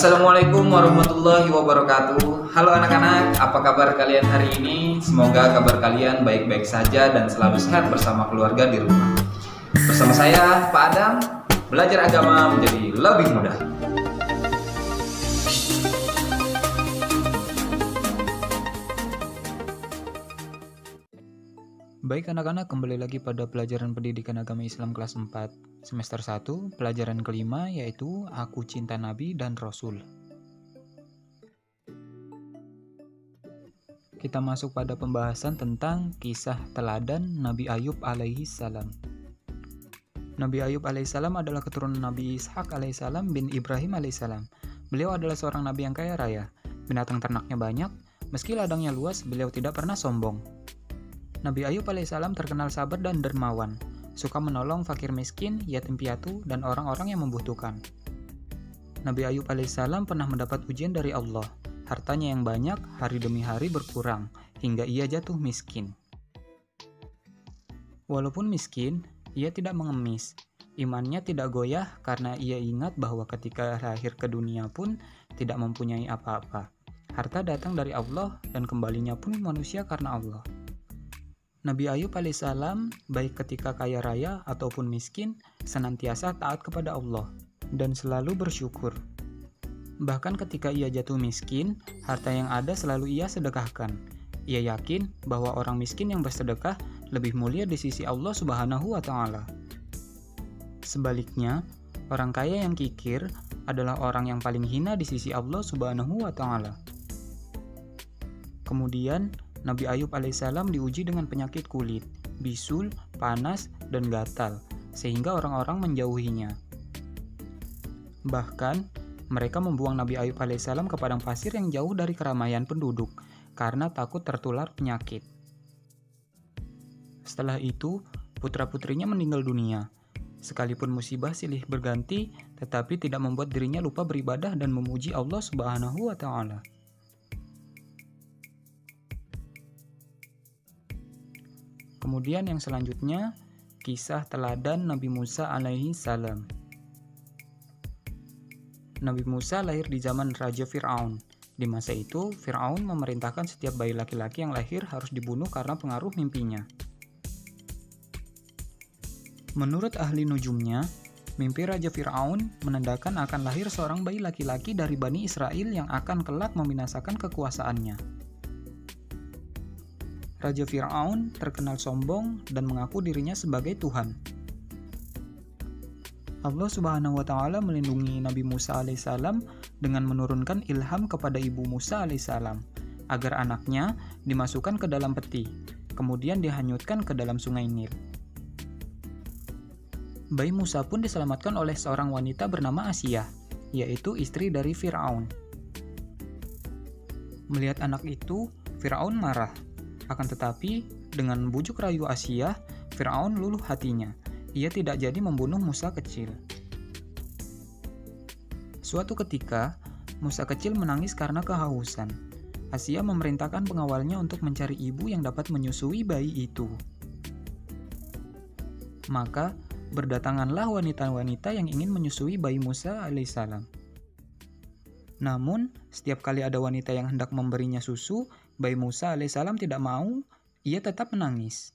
Assalamualaikum warahmatullahi wabarakatuh. Halo anak-anak, apa kabar kalian hari ini? Semoga kabar kalian baik-baik saja dan selalu sehat bersama keluarga di rumah. Bersama saya, Pak Adam, belajar agama menjadi lebih mudah. Baik anak-anak, kembali lagi pada pelajaran pendidikan agama Islam kelas 4 semester 1, pelajaran kelima yaitu Aku Cinta Nabi dan Rasul. Kita masuk pada pembahasan tentang kisah teladan Nabi Ayub alaihi salam. Nabi Ayub alaihi salam adalah keturunan Nabi Ishak alaihi salam bin Ibrahim alaihi salam. Beliau adalah seorang nabi yang kaya raya. Binatang ternaknya banyak, meski ladangnya luas, beliau tidak pernah sombong. Nabi Ayub alaihissalam terkenal sabar dan dermawan, suka menolong fakir miskin, yatim piatu, dan orang-orang yang membutuhkan. Nabi Ayub alaihissalam pernah mendapat ujian dari Allah. Hartanya yang banyak hari demi hari berkurang, hingga ia jatuh miskin. Walaupun miskin, ia tidak mengemis. Imannya tidak goyah karena ia ingat bahwa ketika lahir ke dunia pun tidak mempunyai apa-apa. Harta datang dari Allah dan kembalinya pun manusia karena Allah. Nabi Ayub alaihissalam, baik ketika kaya raya ataupun miskin, senantiasa taat kepada Allah dan selalu bersyukur. Bahkan ketika ia jatuh miskin, harta yang ada selalu ia sedekahkan. Ia yakin bahwa orang miskin yang bersedekah lebih mulia di sisi Allah Subhanahu wa Ta'ala. Sebaliknya, orang kaya yang kikir adalah orang yang paling hina di sisi Allah Subhanahu wa Ta'ala. Kemudian, Nabi Ayub alaihissalam diuji dengan penyakit kulit, bisul, panas, dan gatal, sehingga orang-orang menjauhinya. Bahkan, mereka membuang Nabi Ayub alaihissalam ke padang pasir yang jauh dari keramaian penduduk, karena takut tertular penyakit. Setelah itu, putra-putrinya meninggal dunia. Sekalipun musibah silih berganti, tetapi tidak membuat dirinya lupa beribadah dan memuji Allah Subhanahu wa Ta'ala. Kemudian yang selanjutnya, kisah teladan Nabi Musa alaihi salam. Nabi Musa lahir di zaman Raja Fir'aun. Di masa itu, Fir'aun memerintahkan setiap bayi laki-laki yang lahir harus dibunuh karena pengaruh mimpinya. Menurut ahli nujumnya, mimpi Raja Fir'aun menandakan akan lahir seorang bayi laki-laki dari Bani Israel yang akan kelak membinasakan kekuasaannya. Raja Fir'aun terkenal sombong dan mengaku dirinya sebagai Tuhan. Allah Subhanahu wa Ta'ala melindungi Nabi Musa alaihissalam dengan menurunkan ilham kepada ibu Musa alaihissalam agar anaknya dimasukkan ke dalam peti, kemudian dihanyutkan ke dalam sungai Nil. Bayi Musa pun diselamatkan oleh seorang wanita bernama Asiyah, yaitu istri dari Fir'aun. Melihat anak itu, Fir'aun marah. Akan tetapi, dengan bujuk rayu Asiyah, Fir'aun luluh hatinya. Ia tidak jadi membunuh Musa kecil. Suatu ketika, Musa kecil menangis karena kehausan. Asiyah memerintahkan pengawalnya untuk mencari ibu yang dapat menyusui bayi itu. Maka, berdatanganlah wanita-wanita yang ingin menyusui bayi Musa alaihissalam. Namun, setiap kali ada wanita yang hendak memberinya susu, bayi Musa alaihissalam tidak mau, ia tetap menangis.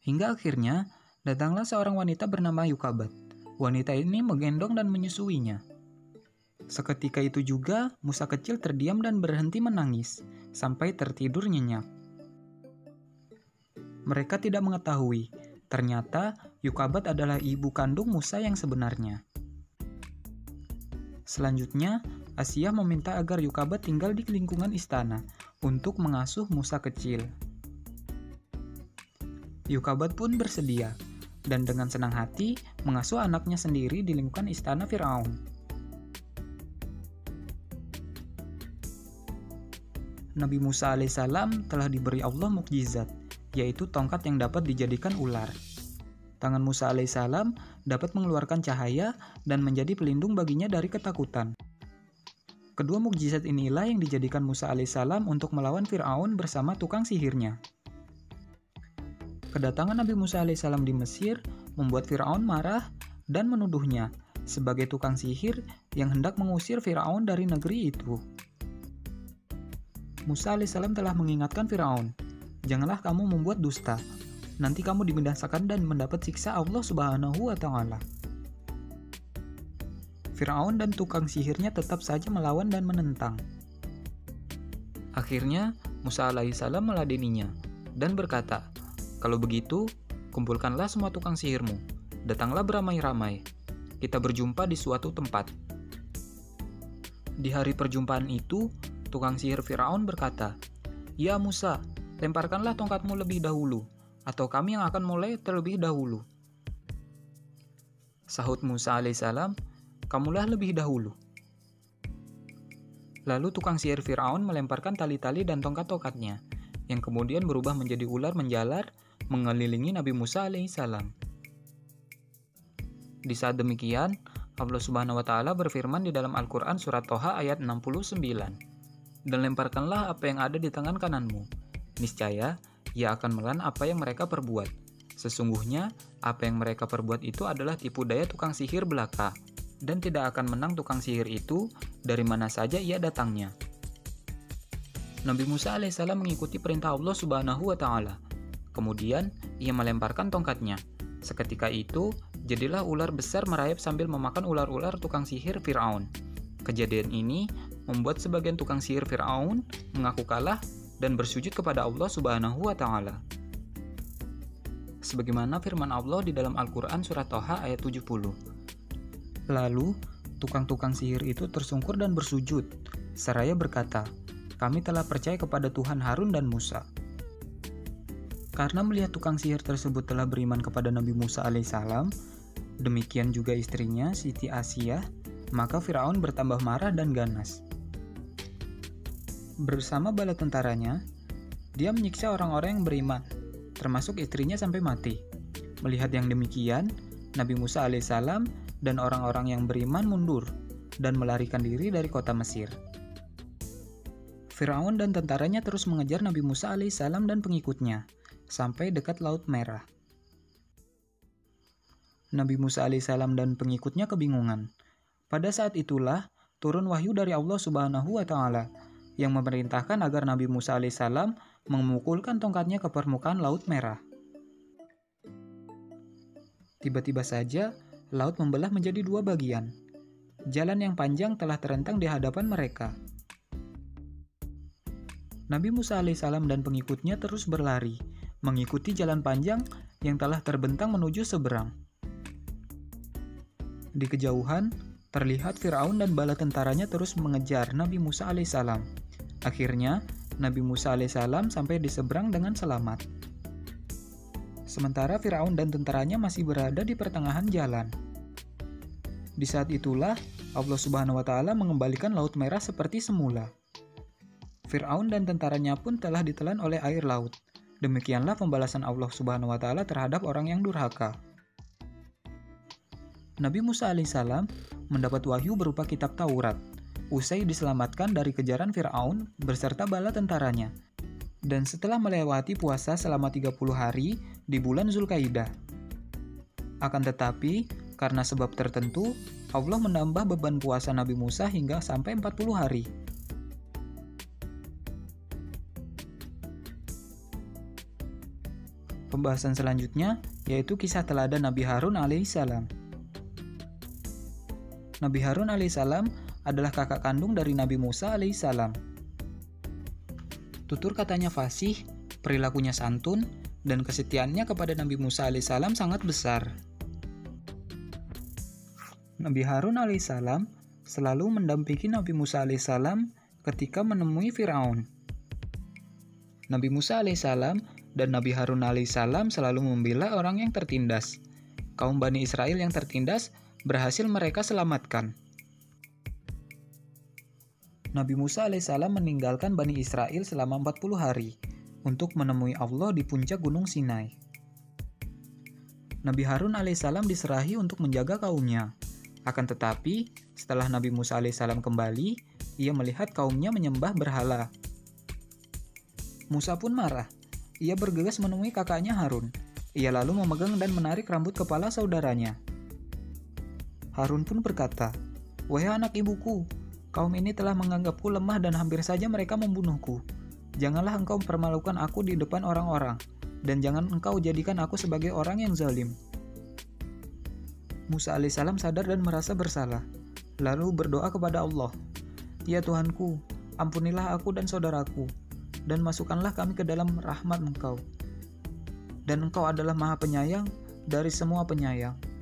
Hingga akhirnya, datanglah seorang wanita bernama Yukabat. Wanita ini menggendong dan menyusuinya. Seketika itu juga, Musa kecil terdiam dan berhenti menangis, sampai tertidur nyenyak. Mereka tidak mengetahui, ternyata Yukabat adalah ibu kandung Musa yang sebenarnya. Selanjutnya, Asiyah meminta agar Yukabat tinggal di lingkungan istana untuk mengasuh Musa kecil. Yukabat pun bersedia, dan dengan senang hati mengasuh anaknya sendiri di lingkungan istana Fir'aun. Nabi Musa alaihissalam telah diberi Allah mukjizat, yaitu tongkat yang dapat dijadikan ular. Tangan Musa alaihissalam dapat mengeluarkan cahaya dan menjadi pelindung baginya dari ketakutan. Kedua mukjizat inilah yang dijadikan Musa alaihissalam untuk melawan Fir'aun bersama tukang sihirnya. Kedatangan Nabi Musa alaihissalam di Mesir membuat Fir'aun marah dan menuduhnya sebagai tukang sihir yang hendak mengusir Firaun dari negeri itu. Musa alaihissalam telah mengingatkan Firaun, "Janganlah kamu membuat dusta. Nanti kamu dibinasakan dan mendapat siksa Allah Subhanahu wa Ta'ala." Firaun dan tukang sihirnya tetap saja melawan dan menentang. Akhirnya Musa alaihissalam meladeninya dan berkata, "Kalau begitu, kumpulkanlah semua tukang sihirmu. Datanglah beramai-ramai. Kita berjumpa di suatu tempat." Di hari perjumpaan itu, tukang sihir Firaun berkata, "Ya Musa, lemparkanlah tongkatmu lebih dahulu, atau kami yang akan mulai terlebih dahulu." Sahut Musa alaihissalam, "Kamulah lebih dahulu." Lalu tukang sihir Firaun melemparkan tali-tali dan tongkat-tongkatnya, yang kemudian berubah menjadi ular menjalar mengelilingi Nabi Musa alaihissalam. Di saat demikian, Allah Subhanahu wa Ta'ala berfirman di dalam Al-Quran surat Toha ayat 69, "Dan lemparkanlah apa yang ada di tangan kananmu. Niscaya, ia akan menelan apa yang mereka perbuat. Sesungguhnya, apa yang mereka perbuat itu adalah tipu daya tukang sihir belaka, dan tidak akan menang tukang sihir itu dari mana saja ia datangnya." Nabi Musa alaihissalam mengikuti perintah Allah Subhanahu wa Ta'ala. Kemudian, ia melemparkan tongkatnya. Seketika itu, jadilah ular besar merayap sambil memakan ular-ular tukang sihir Firaun. Kejadian ini membuat sebagian tukang sihir Firaun mengaku kalah dan bersujud kepada Allah Subhanahu wa Ta'ala. Sebagaimana firman Allah di dalam Al-Quran surat Toha ayat 70. Lalu, tukang-tukang sihir itu tersungkur dan bersujud, seraya berkata, "Kami telah percaya kepada Tuhan Harun dan Musa." Karena melihat tukang sihir tersebut telah beriman kepada Nabi Musa alaihissalam, demikian juga istrinya Siti Asiyah, maka Firaun bertambah marah dan ganas. Bersama bala tentaranya, dia menyiksa orang-orang yang beriman, termasuk istrinya sampai mati. Melihat yang demikian, Nabi Musa alaihissalam dan orang-orang yang beriman mundur dan melarikan diri dari kota Mesir. Firaun dan tentaranya terus mengejar Nabi Musa alaihissalam dan pengikutnya sampai dekat Laut Merah. Nabi Musa alaihissalam dan pengikutnya kebingungan. Pada saat itulah turun wahyu dari Allah Subhanahu wa Ta'ala yang memerintahkan agar Nabi Musa alaihissalam memukulkan tongkatnya ke permukaan Laut Merah. Tiba-tiba saja laut membelah menjadi dua bagian. Jalan yang panjang telah terentang di hadapan mereka. Nabi Musa alaihissalam dan pengikutnya terus berlari, mengikuti jalan panjang yang telah terbentang menuju seberang. Di kejauhan, terlihat Firaun dan bala tentaranya terus mengejar Nabi Musa alaihissalam. Akhirnya, Nabi Musa alaihissalam sampai di seberang dengan selamat. Sementara Firaun dan tentaranya masih berada di pertengahan jalan. Di saat itulah, Allah Subhanahu wa Ta'ala mengembalikan Laut Merah seperti semula. Firaun dan tentaranya pun telah ditelan oleh air laut. Demikianlah pembalasan Allah Subhanahu wa Ta'ala terhadap orang yang durhaka. Nabi Musa alaihissalam mendapat wahyu berupa kitab Taurat, usai diselamatkan dari kejaran Firaun beserta bala tentaranya, dan setelah melewati puasa selama 30 hari di bulan Zulkaidah. Akan tetapi, karena sebab tertentu, Allah menambah beban puasa Nabi Musa hingga sampai 40 hari. Pembahasan selanjutnya yaitu kisah teladan Nabi Harun alaihissalam. Nabi Harun alaihissalam adalah kakak kandung dari Nabi Musa alaihissalam. Tutur katanya fasih, perilakunya santun, dan kesetiaannya kepada Nabi Musa alaihissalam sangat besar. Nabi Harun alaihissalam selalu mendampingi Nabi Musa alaihissalam ketika menemui Firaun. Nabi Musa alaihissalam dan Nabi Harun alaihissalam selalu membela orang yang tertindas. Kaum Bani Israel yang tertindas berhasil mereka selamatkan. Nabi Musa alaihissalam meninggalkan Bani Israel selama 40 hari untuk menemui Allah di puncak Gunung Sinai. Nabi Harun alaihissalam diserahi untuk menjaga kaumnya. Akan tetapi, setelah Nabi Musa alaihissalam kembali, ia melihat kaumnya menyembah berhala. Musa pun marah. Ia bergegas menemui kakaknya Harun. Ia lalu memegang dan menarik rambut kepala saudaranya. Harun pun berkata, "Wahai anak ibuku, kaum ini telah menganggapku lemah dan hampir saja mereka membunuhku. Janganlah engkau mempermalukan aku di depan orang-orang, dan jangan engkau jadikan aku sebagai orang yang zalim." Musa alaihissalam sadar dan merasa bersalah, lalu berdoa kepada Allah, "Ya Tuhanku, ampunilah aku dan saudaraku, dan masukkanlah kami ke dalam rahmat Engkau. Dan Engkau adalah Maha Penyayang dari semua penyayang."